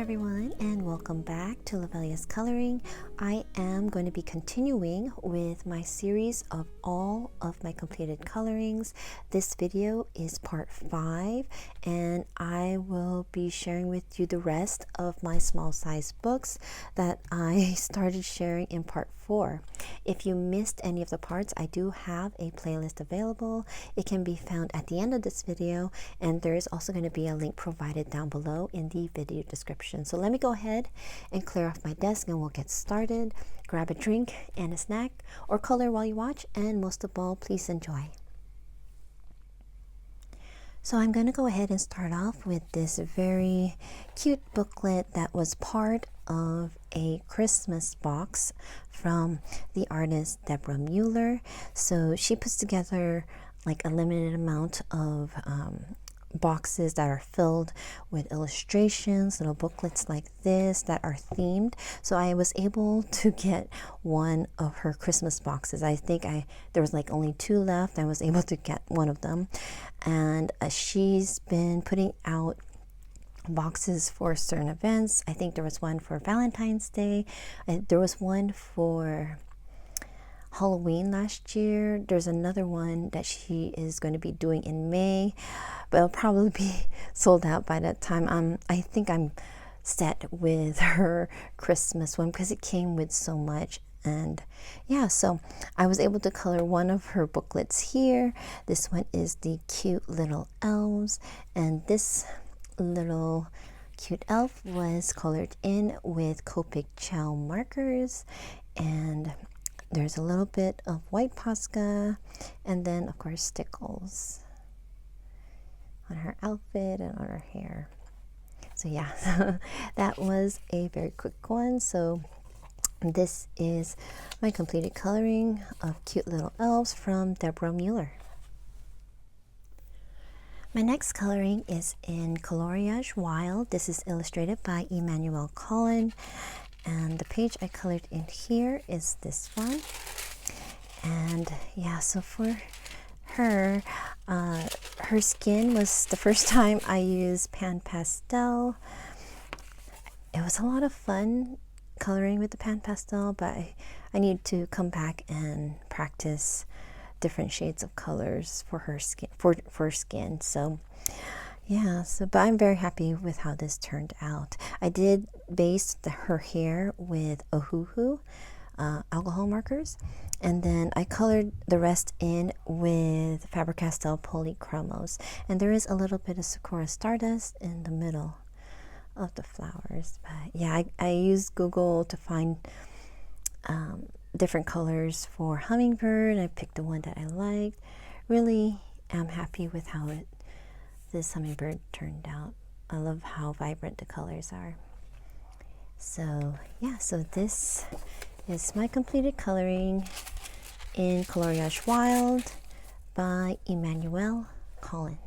everyone, and welcome back to Lovella's Coloring. I am going to be continuing with my series of all of my completed colorings. This video is part 5, and I will be sharing with you the rest of my small size books that I started sharing in part 4. If you missed any of the parts, I do have a playlist available. It can be found at the end of this video, and there is also going to be a link provided down below in the video description. So let me go ahead and clear off my desk and we'll get started. Grab a drink and a snack, or color while you watch, and most of all, please enjoy. So I'm going to go ahead and start off with this very cute booklet that was part of a Christmas box from the artist Deborah Mueller. So she puts together like a limited amount of boxes that are filled with illustrations, little booklets like this that are themed. So I was able to get one of her Christmas boxes. I think there was like only 2 left. I was able to get one of them, and she's been putting out boxes for certain events. I think there was one for Valentine's Day. There was one for Halloween last year. There's another one that she is going to be doing in May, but it'll probably be sold out by that time. I think I'm set with her Christmas one because it came with so much. And yeah, so I was able to color one of her booklets here. This one is the cute little elves, and this little cute elf was colored in with Copic gel markers, and there's a little bit of white Posca, and then of course stickles on her outfit and on her hair. So yeah, that was a very quick one. So this is my completed coloring of cute little elves from Deborah Mueller. My next coloring is in Coloriage Wild. This is illustrated by Emmanuel Collin, and the page I colored in here is this one. And yeah, so for her, her skin was the first time I used pan pastel. It was a lot of fun coloring with the pan pastel, but I need to come back and practice different shades of colors for her skin, for skin. So yeah, but I'm very happy with how this turned out. I did base her hair with Ohuhu alcohol markers, and then I colored the rest in with Faber-Castell polychromos, and there is a little bit of Sakura Stardust in the middle of the flowers. But yeah, I used Google to find different colors for hummingbird. I picked the one that I liked. Really am happy with how this hummingbird turned out. I love how vibrant the colors are. So yeah, so this is my completed coloring in Coloriage Wild by Emmanuel Collin.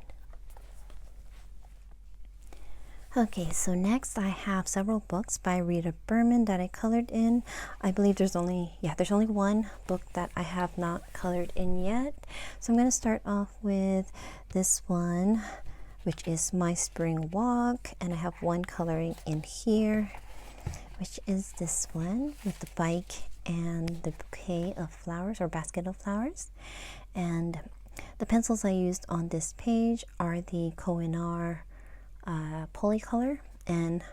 Okay, so next I have several books by Rita Berman that I colored in. I believe there's only one book that I have not colored in yet. So I'm going to start off with this one, which is My Spring Walk, and I have one coloring in here, which is this one with the bike and the bouquet of flowers, or basket of flowers. And the pencils I used on this page are the Koh-i-Noor Polycolor, and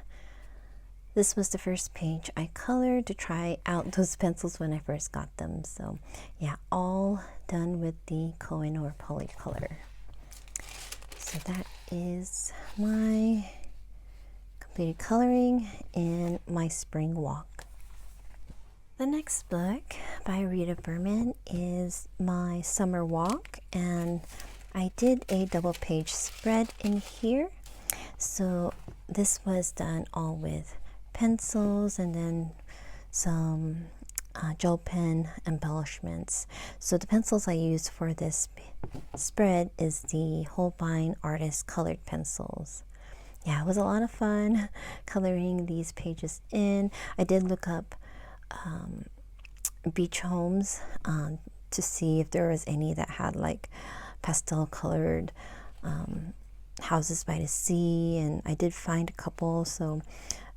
this was the first page I colored to try out those pencils when I first got them. So yeah, all done with the Koh-i-Noor Polycolor. So that is my completed coloring in My Spring Walk. The next book by Rita Berman is My Summer Walk, and I did a double page spread in here. So this was done all with pencils and then some gel pen embellishments. So the pencils I used for this spread is the Holbein Artist Colored Pencils. Yeah, it was a lot of fun coloring these pages in. I did look up beach homes to see if there was any that had like pastel colored houses by the sea, and I did find a couple. So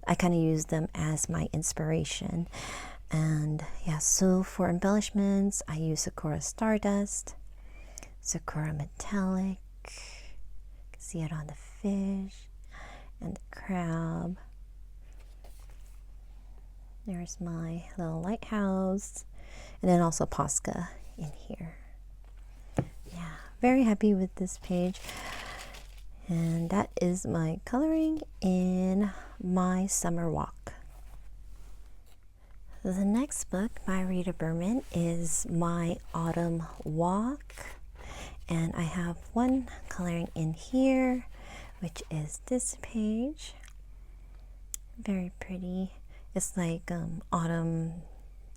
I kind of use them as my inspiration. And yeah, so for embellishments, I use Sakura Stardust, Sakura Metallic, you can see it on the fish and the crab. There's my little lighthouse, and then also Posca in here. Yeah, very happy with this page. And that is my coloring in my summer walk. The next book by Rita Berman is my autumn walk. And I have one coloring in here, which is this page. Very pretty. It's like autumn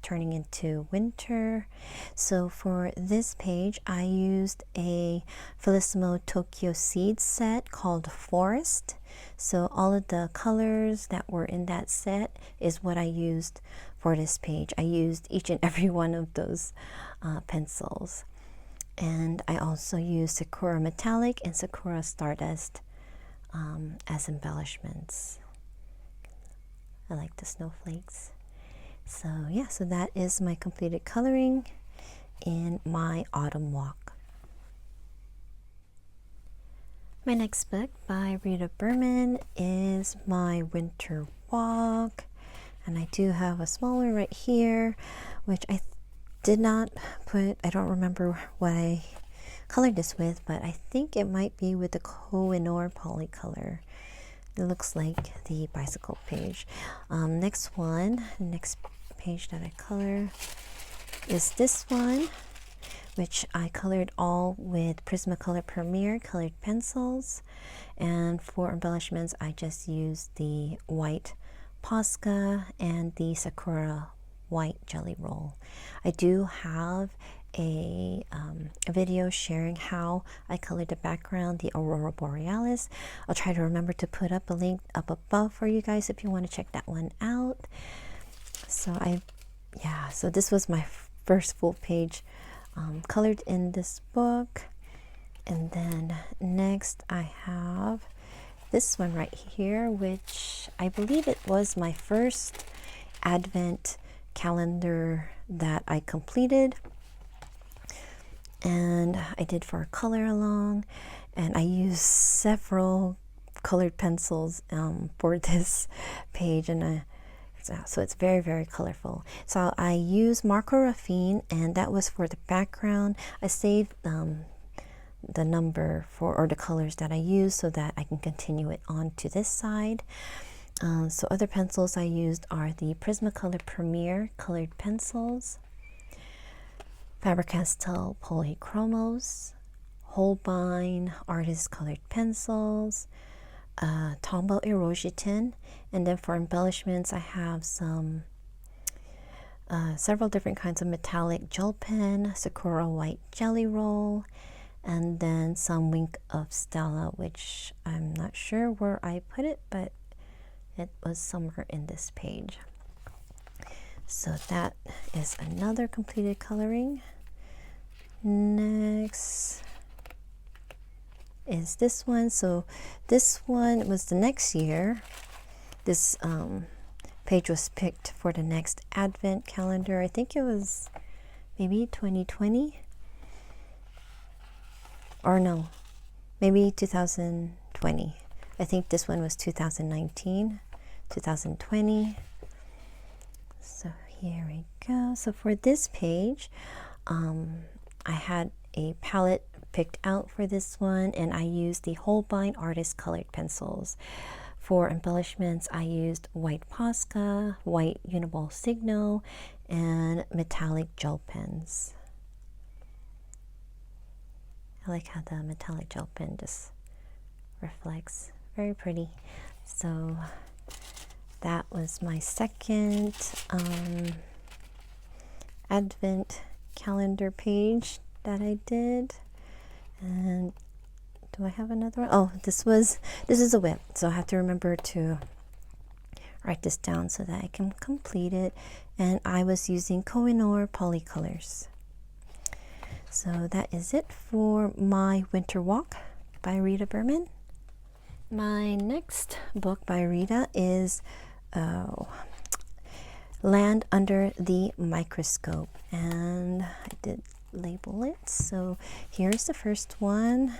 turning into winter. So for this page, I used a Felissimo Tokyo Seeds set called Forest. So all of the colors that were in that set is what I used for this page. I used each and every one of those pencils. And I also used Sakura Metallic and Sakura Stardust as embellishments. I like the snowflakes. So yeah, so that is my completed coloring in my autumn walk. My next book by Rita Berman is my winter walk. And I do have a small one right here, which I did not put, I don't remember what I colored this with, but I think it might be with the Koh-i-Noor Polycolor. It looks like the bicycle page. Next page that I color is this one, which I colored all with Prismacolor Premier colored pencils. And for embellishments, I just used the white Posca and the Sakura white jelly roll. I do have a video sharing how I colored the background, the Aurora Borealis. I'll try to remember to put up a link up above for you guys if you want to check that one out. So so this was my first full page colored in this book. And then next I have this one right here, which I believe it was my first Advent calendar that I completed. And I did for a color along, and I used several colored pencils for this page, and so it's very, very colorful. So I used Marco Raffine, and that was for the background. I saved the number or the colors that I used so that I can continue it on to this side. So other pencils I used are the Prismacolor Premier colored pencils, Faber-Castell Polychromos, Holbein Artist Colored Pencils, Tombow Erosion, and then for embellishments I have some several different kinds of metallic gel pen, Sakura White Jelly Roll, and then some Wink of Stella, which I'm not sure where I put it, but it was somewhere in this page. So that is another completed coloring. Next is this one. So this one was the next year. This page was picked for the next Advent calendar. I think it was maybe 2020. Or no, maybe 2020. I think this one was 2019, 2020. So here we go. So for this page, I had a palette picked out for this one, and I used the Holbein Artist Colored Pencils. For embellishments, I used white Posca, white Uniball Signo, and metallic gel pens. I like how the metallic gel pen just reflects. Very pretty. So that was my second Advent calendar page that I did. And do I have another one? Oh, this is a whip, so I have to remember to write this down so that I can complete it. And I was using Koh-i-Noor Polycolors. So that is it for my winter walk by Rita Berman. My next book by Rita is Land Under the Microscope, and I did label it. So here's the first one.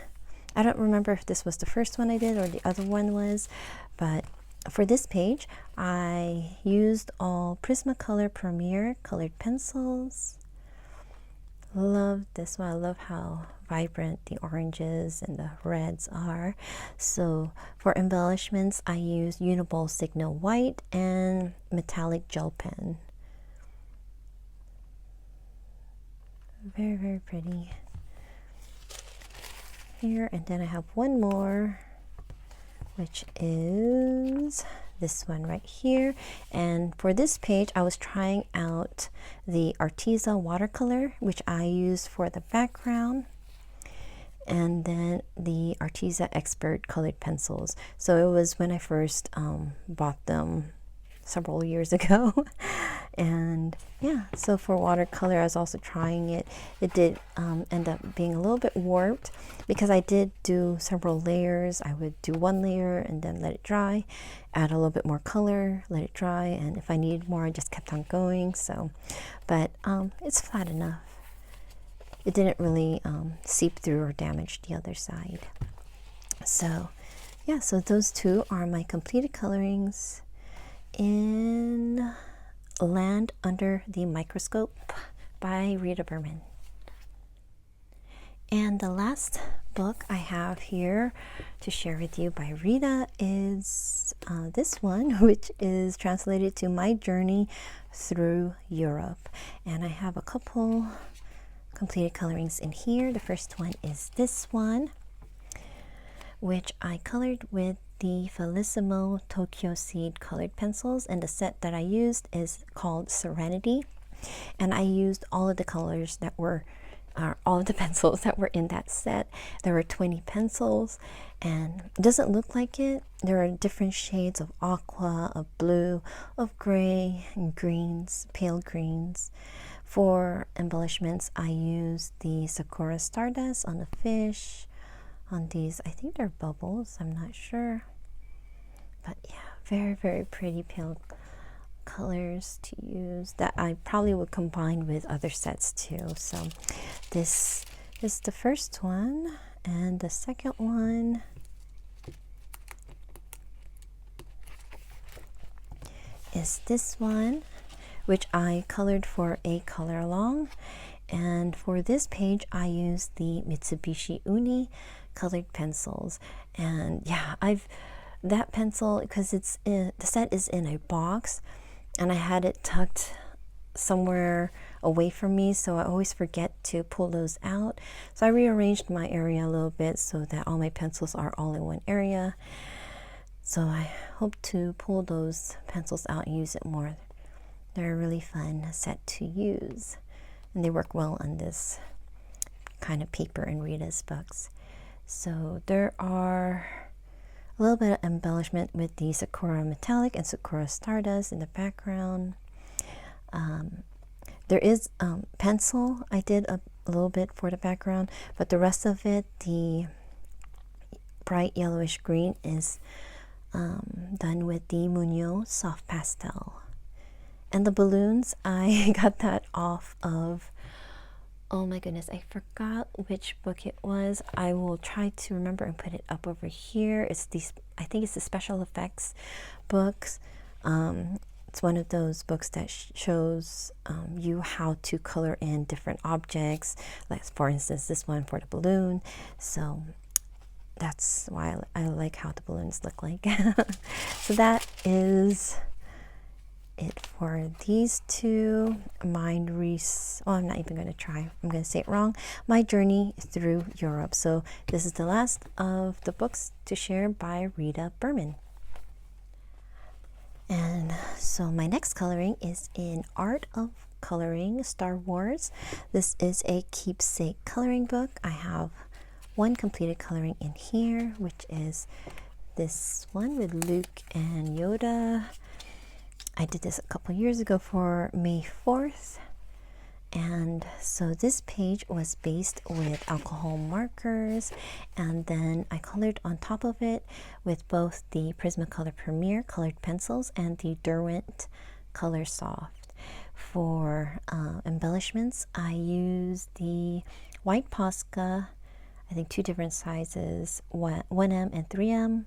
I don't remember if this was the first one I did or the other one was, but for this page I used all Prismacolor Premier colored pencils. Love this one. I love how vibrant the oranges and the reds are. So for embellishments I used Uniball Signal White and metallic gel pen. Very, very pretty here. And then I have one more, which is this one right here. And for this page I was trying out the Arteza watercolor, which I used for the background, and then the Arteza Expert colored pencils. So it was when I first bought them several years ago. And yeah, so for watercolor I was also trying it. It did end up being a little bit warped because I did do several layers. I would do one layer and then let it dry, add a little bit more color, let it dry, and if I needed more I just kept on going. So but it's flat enough. It didn't really seep through or damage the other side. So yeah, so those two are my completed colorings in Land Under the Microscope by Rita Berman. And the last book I have here to share with you by Rita is this one, which is translated to My Journey Through Europe. And I have a couple completed colorings in here. The first one is this one, which I colored with the Felissimo Tokyo Seed colored pencils, and the set that I used is called Serenity, and I used all of the colors that were all of the pencils that were in that set. There were 20 pencils, and it doesn't look like it. There are different shades of aqua, of blue, of gray, and greens, pale greens. For embellishments I used the Sakura Stardust on the fish, on these, I think they're bubbles, I'm not sure, but yeah, very, very pretty pale colors to use that I probably would combine with other sets too. So this is the first one, and the second one is this one, which I colored for a color along. And for this page I used the Mitsubishi Uni colored pencils. And yeah, that pencil, because it's the set is in a box and I had it tucked somewhere away from me, so I always forget to pull those out. So I rearranged my area a little bit so that all my pencils are all in one area. So I hope to pull those pencils out and use it more. They're a really fun set to use, and they work well on this kind of paper in Rita's books. So there are a little bit of embellishment with the Sakura Metallic and Sakura Stardust in the background. There is pencil. I did a little bit for the background, but the rest of it, the bright yellowish green, is done with the Muñoz Soft Pastel. And the balloons, I got that off of, oh my goodness, I forgot which book it was. I will try to remember and put it up over here. It's these, I think it's the special effects books. It's one of those books that shows you how to color in different objects, like for instance this one for the balloon. So that's why I like how the balloons look like. So that is it for these two. I'm not even going to try. I'm going to say it wrong. My Journey Through Europe. So this is the last of the books to share by Rita Berman. And so my next coloring is in Art of Coloring Star Wars. This is a keepsake coloring book. I have one completed coloring in here, which is this one with Luke and Yoda. I did this a couple years ago for May 4th, And so this page was based with alcohol markers, and then I colored on top of it with both the Prismacolor Premier colored pencils and the Derwent Color Soft. For embellishments, I used the white Posca, I think 2 different sizes, 1M and 3M.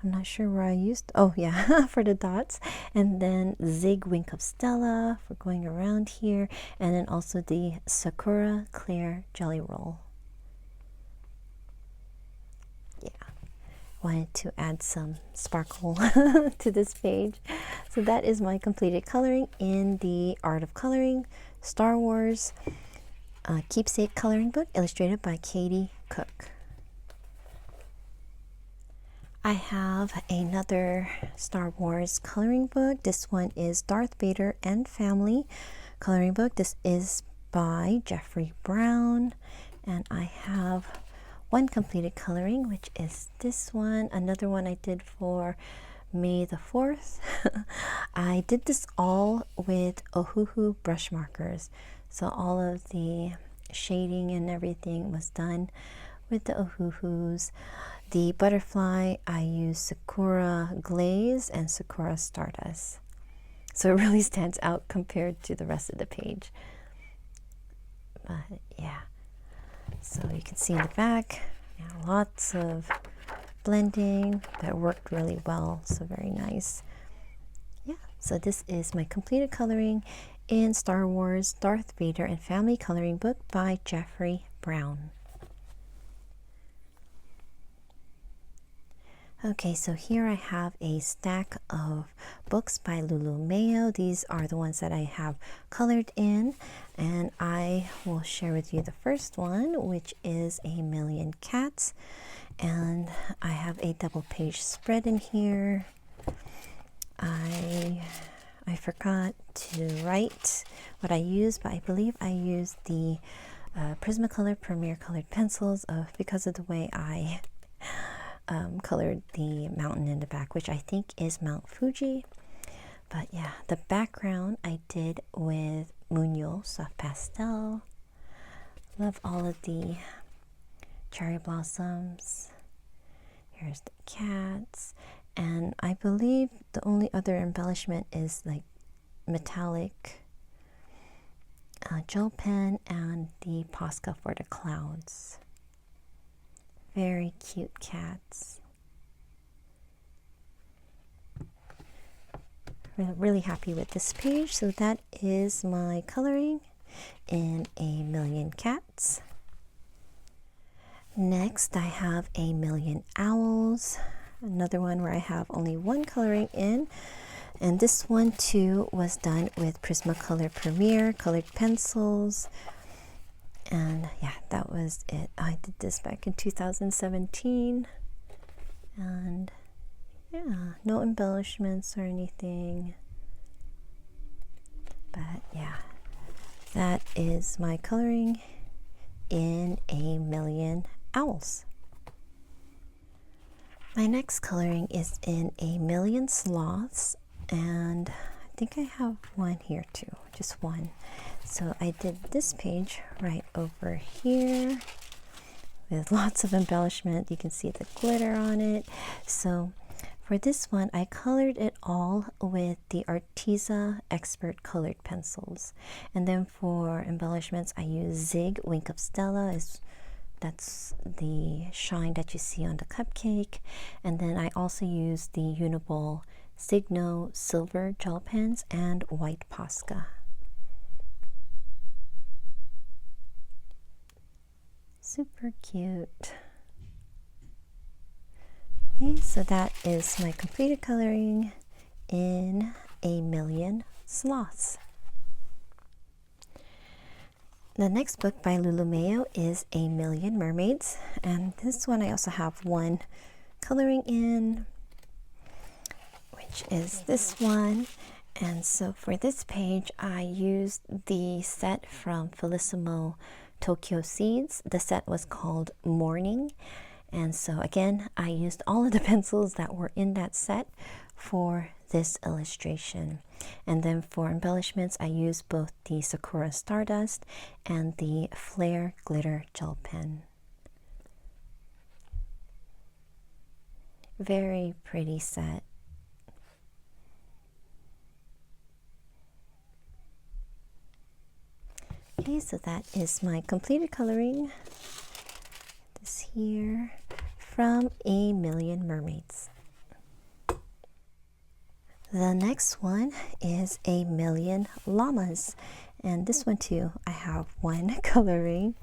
I'm not sure where I used, oh yeah, for the dots. And then Zig Wink of Stella for going around here. And then also the Sakura Clear Jelly Roll. Yeah, wanted to add some sparkle to this page. So that is my completed coloring in the Art of Coloring Star Wars Keepsake Coloring Book, illustrated by Katie Cook. I have another Star Wars coloring book. This one is Darth Vader and Family coloring book. This is by Jeffrey Brown, and I have one completed coloring, which is this one. Another one I did for May the 4th. I did this all with Ohuhu brush markers, so all of the shading and everything was done with the Ohuhus. The butterfly, I use Sakura Glaze and Sakura Stardust. So it really stands out compared to the rest of the page. But yeah, so you can see in the back, yeah, lots of blending that worked really well. So very nice. Yeah, so this is my completed coloring in Star Wars Darth Vader and Family coloring book by Jeffrey Brown. Okay, so here I have a stack of books by Lulu Mayo. These are the ones that I have colored in, and I will share with you the first one, which is A Million Cats. And I have a double page spread in here. I forgot to write what I used, but I believe I used the Prismacolor Premier colored pencils because of the way I colored the mountain in the back, which I think is Mount Fuji. But yeah, the background I did with Munyo Soft Pastel. Love all of the cherry blossoms. Here's the cats. And I believe the only other embellishment is like metallic gel pen and the Posca for the clouds. Very cute cats. Really happy with this page. So that is my coloring in A Million Cats. Next I have A Million Owls, another one where I have only one coloring in, and this one too was done with Prismacolor Premier colored pencils. And yeah, that was it. I did this back in 2017, and yeah, no embellishments or anything. But yeah, that is my coloring in A Million Owls. My next coloring is in A Million Sloths, and I think I have one here too, just one. So I did this page right over here with lots of embellishment. You can see the glitter on it. So for this one, I colored it all with the Arteza Expert colored pencils. And then for embellishments, I use Zig Wink of Stella. That's the shine that you see on the cupcake. And then I also use the Uniball Signo silver gel pens and white Posca. Super cute. Okay, so that is my completed coloring in A Million Sloths. The next book by Lulu Mayo is A Million Mermaids, and this one I also have one coloring in, which is this one. And so for this page I used the set from Felissimo Tokyo Seeds. The set was called Morning, and so again I used all of the pencils that were in that set for this illustration. And then for embellishments, I use both the Sakura Stardust and the Flare Glitter Gel Pen. Very pretty set. Okay, so that is my completed coloring. This here from A Million Mermaids. The next one is A Million Llamas. And this one too, I have one coloring,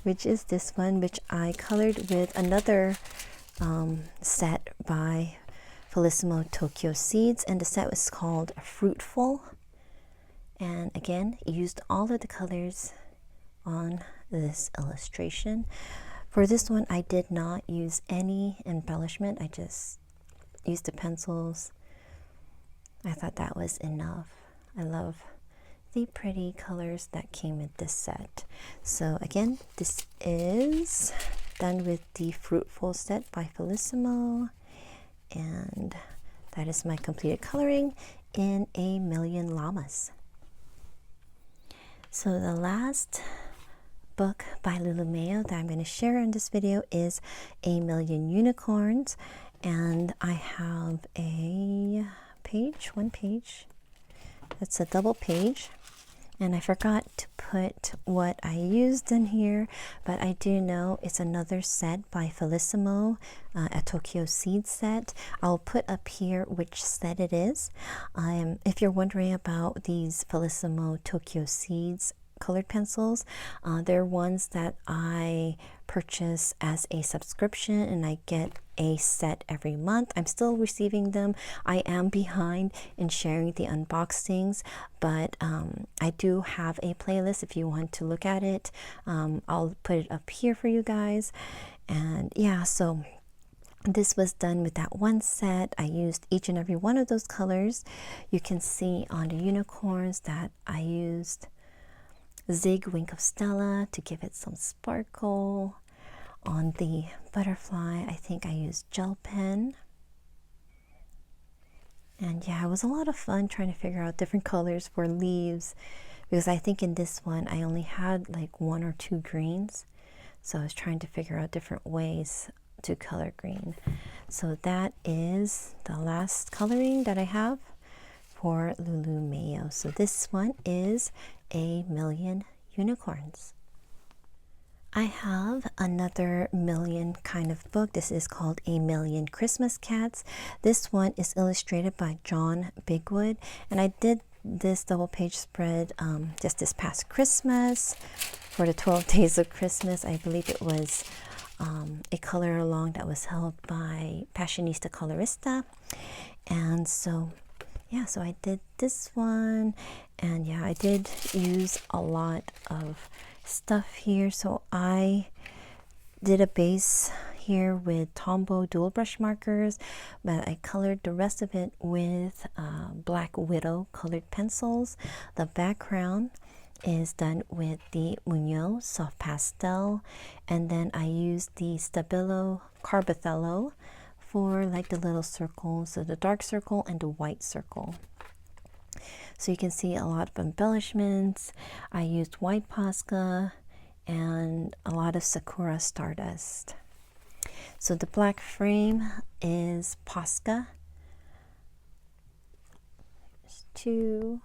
which is this one, which I colored with another set by Bellissimo Tokyo Seeds, and the set was called Fruitful. And again, used all of the colors on this illustration. For this one, I did not use any embellishment. I just used the pencils. I thought that was enough. I love the pretty colors that came with this set. So again, this is done with the Fruitful set by Bellissimo, and that is my completed coloring in A Million Llamas. So the last book by Lulu Mayo that I'm going to share in this video is A Million Unicorns, and I have one page that's a double page, and I forgot to put what I used in here, but I do know it's another set by Bellissimo, a Tokyo Seed set. I'll put up here which set it is. If you're wondering about these Bellissimo Tokyo Seeds colored pencils, they're ones that I purchase as a subscription, and I get a set every month. I'm still receiving them. I am behind in sharing the unboxings, but I do have a playlist if you want to look at it. I'll put it up here for you guys. And yeah, so this was done with that one set. I used each and every one of those colors. You can see on the unicorns that I used Zig Wink of Stella to give it some sparkle. On the butterfly, I think I used gel pen. And yeah, it was a lot of fun trying to figure out different colors for leaves, because I think in this one I only had like 1 or 2 greens. So I was trying to figure out different ways to color green. So that is the last coloring that I have for Lulu Mayo. So this one is A Million Unicorns. I have another Million kind of book. This is called A Million Christmas Cats. This one is illustrated by John Bigwood, and I did this double page spread just this past Christmas for the 12 days of Christmas. I believe it was a color along that was held by Passionista Colorista. And so yeah, so I did this one, and yeah, I did use a lot of stuff here. So I did a base here with Tombow dual brush markers, but I colored the rest of it with Black Widow colored pencils. The background is done with the Muñoz soft pastel, and then I used the Stabilo Carbothello for like the little circles, so the dark circle and the white circle. So you can see a lot of embellishments. I used white Posca and a lot of Sakura Stardust. So the black frame is Posca. There's 2,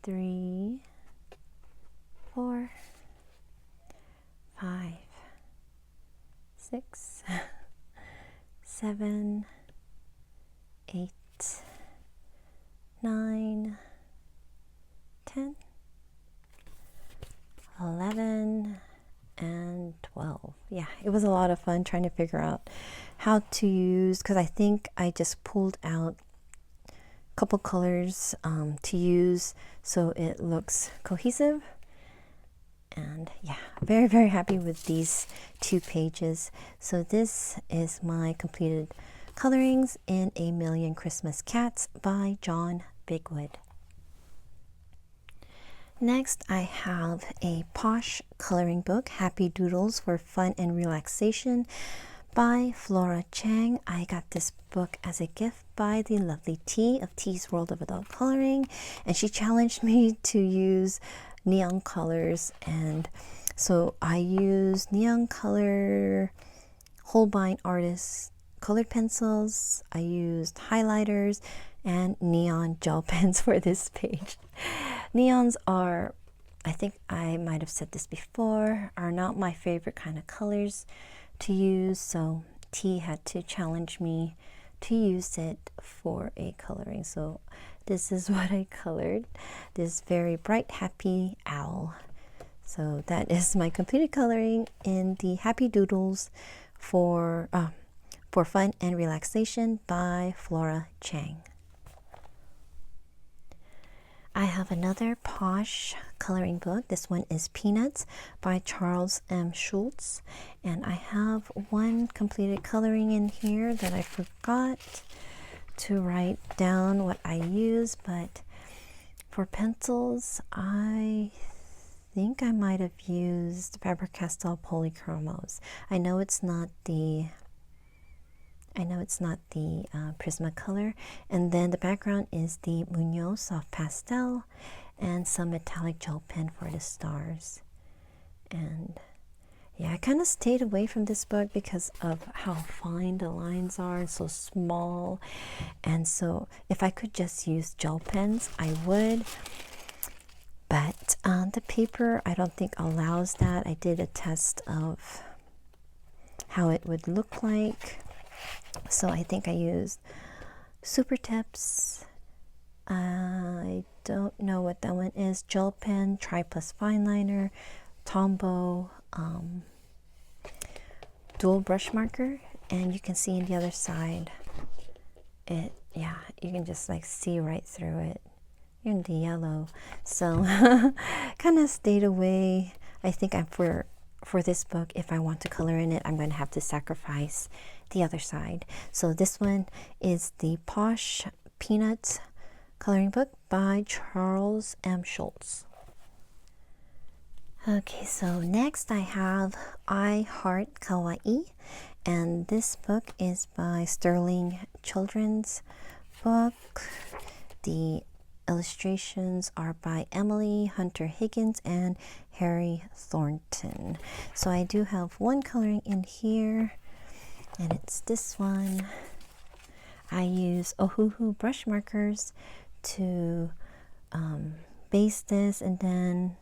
3, 4, 5, 6, 7, 8, 9, 10, 11, and 12. Yeah, it was a lot of fun trying to figure out how to use, because I think I just pulled out a couple colors to use so it looks cohesive. And yeah, very, very happy with these 2 pages. So this is my completed colorings in A Million Christmas Cats by John Bigwood. Next, I have a Posh coloring book, Happy Doodles for Fun and Relaxation by Flora Chang. I got this book as a gift by the lovely T of T's World of Adult Coloring, and she challenged me to use neon colors, and so I used neon color Holbein Artist colored pencils. I used highlighters and neon gel pens for this page. Neons are, I think I might have said this before, are not my favorite kind of colors to use, so T had to challenge me to use it for a coloring. So this is what I colored, this very bright happy owl. So that is my completed coloring in the Happy Doodles for Fun and Relaxation by Flora Chang. I have another Posh coloring book. This one is Peanuts by Charles M. Schulz. And I have one completed coloring in here that I forgot to write down what I use. But for pencils, I think I might have used Faber-Castell Polychromos. I know it's not the Prismacolor, and then the background is the Munoz Soft Pastel and some metallic gel pen for the stars. And yeah, I kind of stayed away from this book because of how fine the lines are and so small, and so if I could just use gel pens I would, but the paper I don't think allows that. I did a test of how it would look like. So I think I used Super Tips. I don't know what that one is. Gel pen, Tri Plus Fine Liner, Tombow, dual brush marker, and you can see in the other side, you can just like see right through it in the yellow. So kind of stayed away. I think for this book, if I want to color in it, I'm going to have to sacrifice the other side. So this one is the Posh Peanuts coloring book by Charles M. Schulz. Okay, so next I have Heart Kawaii, and this book is by Sterling Children's Book. The illustrations are by Emily Hunter Higgins and Harry Thornton. So I do have one coloring in here, and it's this one. I use Ohuhu brush markers to base this, and then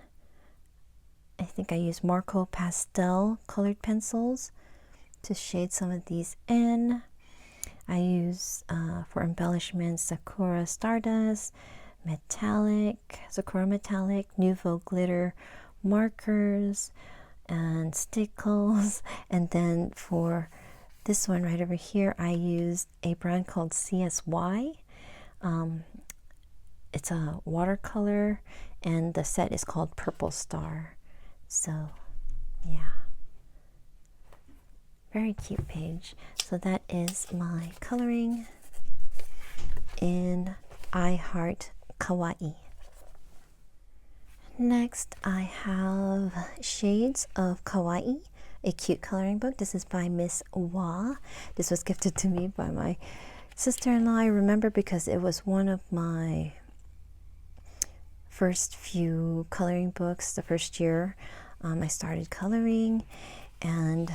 I think I use Marco Pastel colored pencils to shade some of these in. I use for embellishment Sakura Stardust, Sakura Metallic, Nouveau Glitter markers, and stickles. And then for this one right over here, I used a brand called CSY. It's a watercolor, and the set is called Purple Star. So yeah, very cute page. So that is my coloring in Heart Kawaii. Next I have Shades of Kawaii, a cute coloring book. This is by Miss Wah. This was gifted to me by my sister-in-law. I remember because it was one of my first few coloring books, the first year I started coloring, and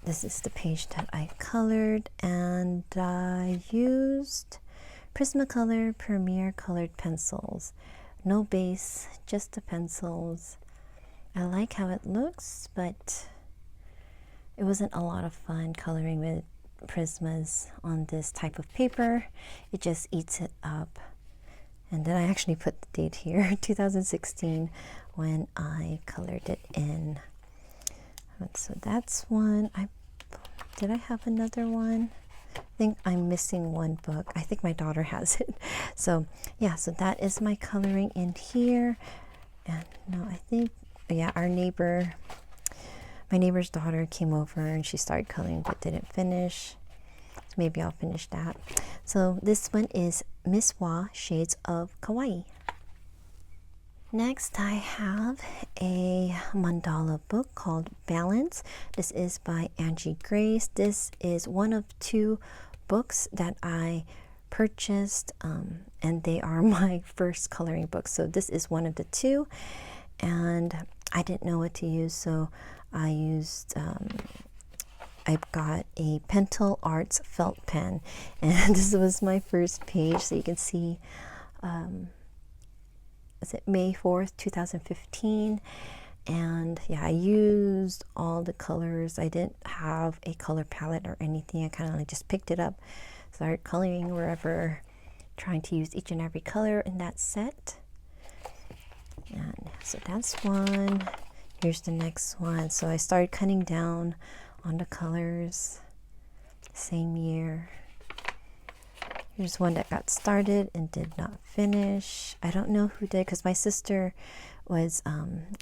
this is the page that I colored, and I used Prismacolor Premier colored pencils. No base, just the pencils. I like how it looks, but it wasn't a lot of fun coloring with Prismas on this type of paper. It just eats it up. And then I actually put the date here, 2016, when I colored it in. So that's one. Did I have another one? I think I'm missing one book. I think my daughter has it. So yeah, so that is my coloring in here. And no, I think, yeah, my neighbor's daughter came over and she started coloring but didn't finish. So maybe I'll finish that. So this one is Miss Wah, Shades of Kawaii. Next, I have a mandala book called Balance. This is by Angie Grace. This is one of two books that I purchased, and they are my first coloring books. So this is one of the two, and I didn't know what to use, so I used I got a Pentel Arts felt pen, and this was my first page. So you can see, is it May 4th, 2015? And yeah, I used all the colors. I didn't have a color palette or anything. I kind of like just picked it up, started coloring wherever, trying to use each and every color in that set. And so that's one. Here's the next one. So I started cutting down on the colors, same year. Here's one that got started and did not finish. I don't know who did, because my sister was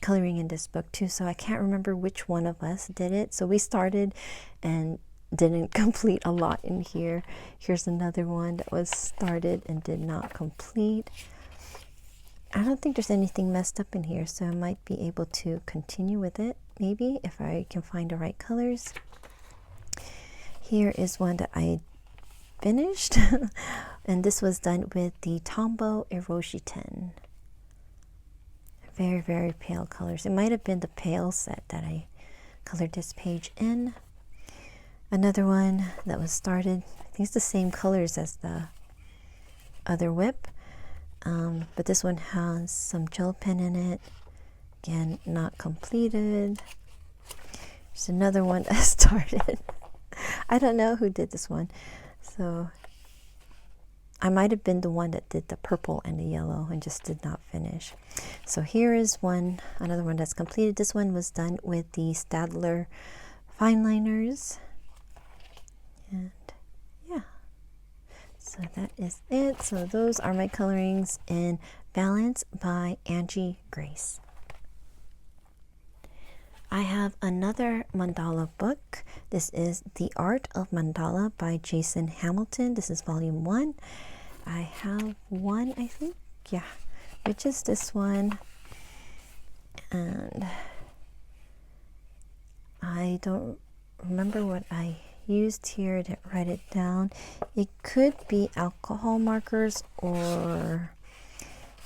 coloring in this book too, so I can't remember which one of us did it. So we started and didn't complete a lot in here. Here's another one that was started and did not complete. I don't think there's anything messed up in here, so I might be able to continue with it, maybe, if I can find the right colors. Here is one that I finished, and this was done with the Tombow Eroshi 10. Very, very pale colors. It might have been the pale set that I colored this page in. Another one that was started, I think it's the same colors as the other whip, but this one has some gel pen in it. Again, not completed. There's another one that started. I don't know who did this one, so I might have been the one that did the purple and the yellow and just did not finish. So here is one, another one that's completed. This one was done with the Staedtler fine liners. And yeah, so that is it. So those are my colorings in Balance by Angie Grace. I have another mandala book. This is The Art of Mandala by Jason Hamilton. This is volume 1. I have one, I think, yeah, which is this one. And I don't remember what I used here to write it down. It could be alcohol markers or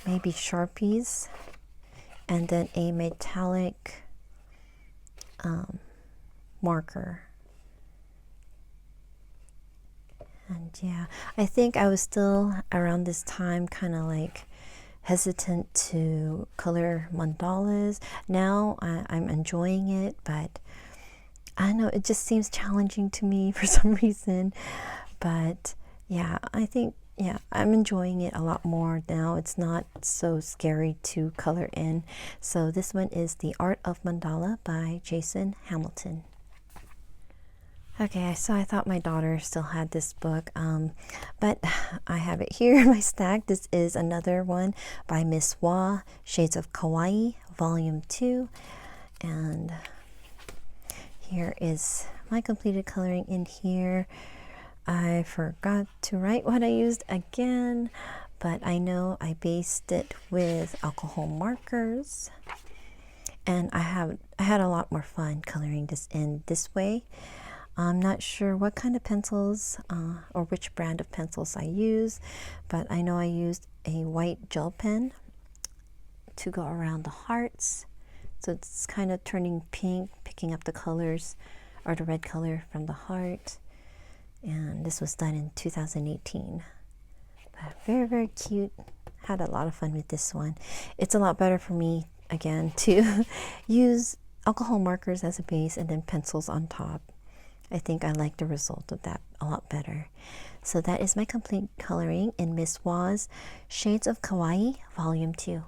maybe Sharpies, and then a metallic marker. And yeah, I think I was still around this time kind of like hesitant to color mandalas. Now I'm enjoying it, but I don't know, it just seems challenging to me for some reason. But yeah, I think, yeah, I'm enjoying it a lot more now. It's not so scary to color in. So this one is The Art of Mandala by Jason Hamilton. Okay, so I thought my daughter still had this book, but I have it here in my stack. This is another one by Miss Wah, Shades of Kawaii, Volume 2. And here is my completed coloring in here. I forgot to write what I used again, but I know I based it with alcohol markers. And I had a lot more fun coloring this in this way. I'm not sure what kind of pencils or which brand of pencils I use, but I know I used a white gel pen to go around the hearts. So it's kind of turning pink, picking up the colors or the red color from the heart. And this was done in 2018. But very, very cute. Had a lot of fun with this one. It's a lot better for me, again, to use alcohol markers as a base and then pencils on top. I think I like the result of that a lot better. So that is my complete coloring in Miss Wah's Shades of Kawaii, Volume 2.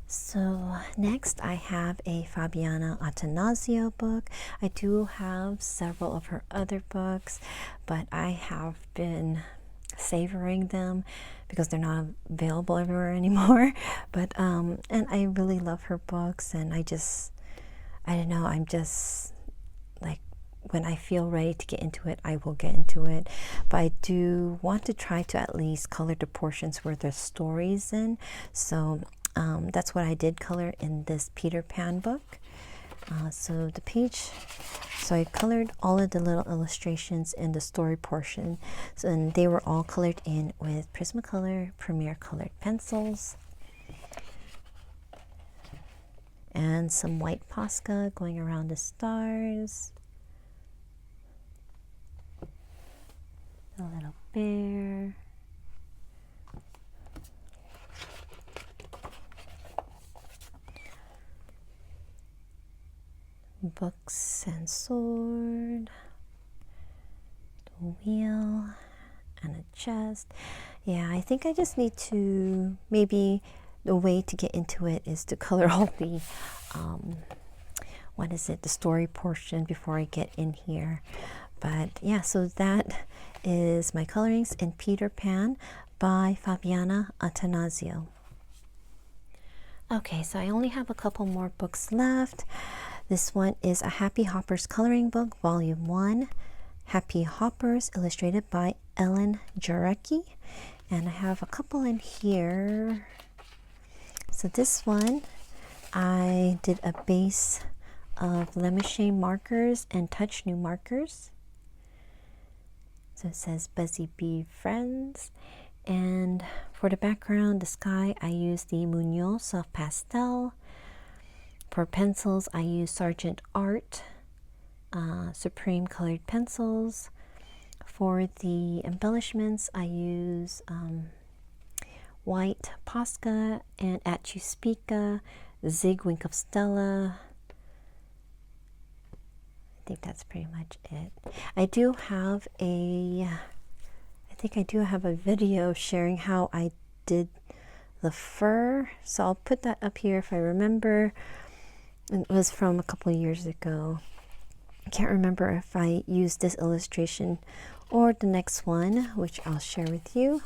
So next I have a Fabiana Attanasio book. I do have several of her other books, but I have been savoring them because they're not available everywhere anymore. But and I really love her books, and I don't know, I'm just like when I feel ready to get into it, I will get into it. But I do want to try to at least color the portions where the story's in. So that's what I did color in this Peter Pan book. So the page, so I colored all of the little illustrations in the story portion. So, and they were all colored in with Prismacolor Premier colored pencils. And some white Posca going around the stars. The little bear. Books and sword. The wheel and a chest. Yeah, I think I just need to, maybe the way to get into it is to color all the what is it, the story portion before I get in here. But yeah, so that is my colorings in Peter Pan by Fabiana Attanasio. Okay, so I only have a couple more books left. This one is a Happy Hoppers coloring book, volume 1, Happy Hoppers, illustrated by Ellen Jarecki. And I have a couple in here. So this one, I did a base of Lemeshay markers and Touch New markers. So it says Buzzy Bee Friends. And for the background, the sky, I used the Munoz Soft Pastel. For pencils, I used Sargent Art Supreme colored pencils. For the embellishments, I use white Posca and At You Speaka, Zig Wink of Stella. I think that's pretty much it. I think I do have a video sharing how I did the fur, so I'll put that up here if I remember. It was from a couple of years ago. I can't remember if I used this illustration or the next one, which I'll share with you.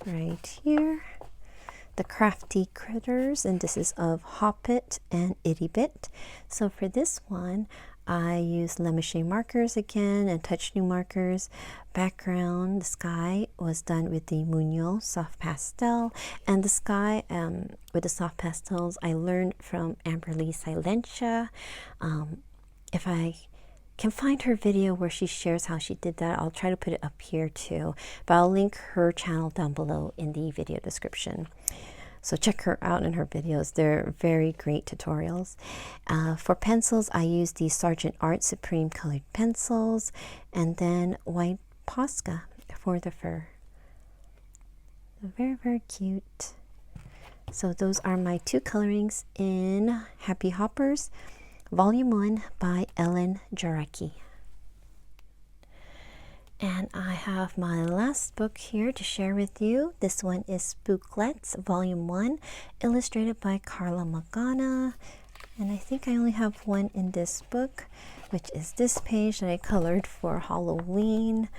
Right here, the Crafty Critters, and this is of Hoppit and Itty Bit. So for this one, I used Lemeshay markers again and Touch New markers. Background, the sky was done with the Munoz Soft Pastel, and the sky with the soft pastels I learned from Amberly Silentia. If I can find her video where she shares how she did that, I'll try to put it up here too, but I'll link her channel down below in the video description. So check her out in her videos. They're very great tutorials. For pencils, I used the Sargent Art Supreme colored pencils, and then white Posca for the fur. Very, very cute. So those are my two colorings in Happy Hoppers, Volume 1 by Ellen Jarecki. And I have my last book here to share with you. This one is Spooklets, Volume 1, illustrated by Carla Magana. And I think I only have one in this book, which is this page that I colored for Halloween.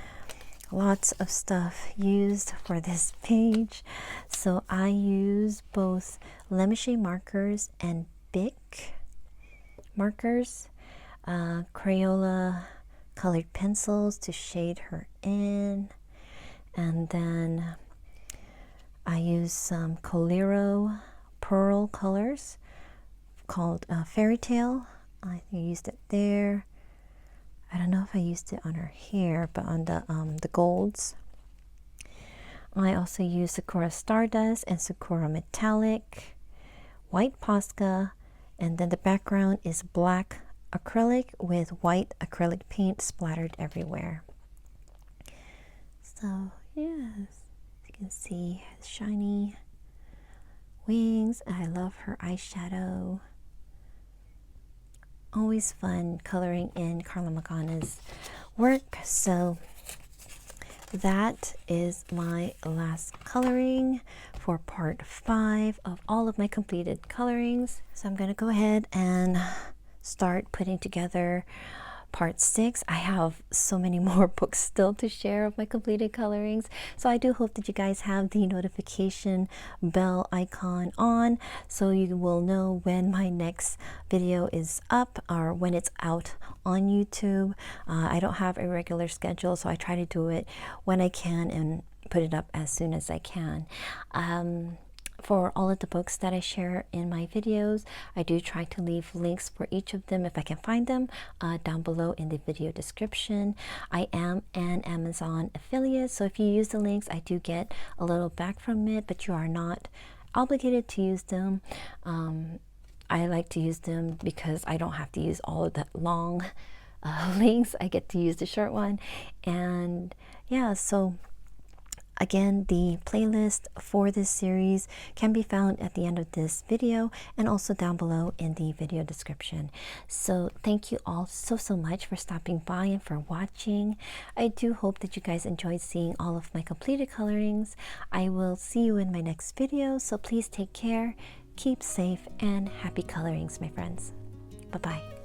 Lots of stuff used for this page. So I use both Lemeshay markers and Bic markers, Crayola colored pencils to shade her in, and then I use some Coliro Pearl colors called Fairy Tale. I think I used it there. I don't know if I used it on her hair, but on the golds. I also use Sakura Stardust and Sakura Metallic, white Posca, and then the background is black acrylic with white acrylic paint splattered everywhere. So yes, you can see shiny wings. I love her eyeshadow. Always fun coloring in Carla Magana's work. So that is my last coloring for part 5 of all of my completed colorings. So I'm going to go ahead and start putting together part 6. I have so many more books still to share of my completed colorings, so I do hope that you guys have the notification bell icon on so you will know when my next video is up or when it's out on YouTube. I don't have a regular schedule, so I try to do it when I can and put it up as soon as I can. For all of the books that I share in my videos, I do try to leave links for each of them if I can find them down below in the video description. I am an Amazon affiliate, so if you use the links, I do get a little back from it, but you are not obligated to use them. I like to use them because I don't have to use all of that long links. I get to use the short one. And yeah, so again, the playlist for this series can be found at the end of this video and also down below in the video description. So thank you all so much for stopping by and for watching. I do hope that you guys enjoyed seeing all of my completed colorings. I will see you in my next video, so please take care, keep safe, and happy colorings, my friends. Bye-bye.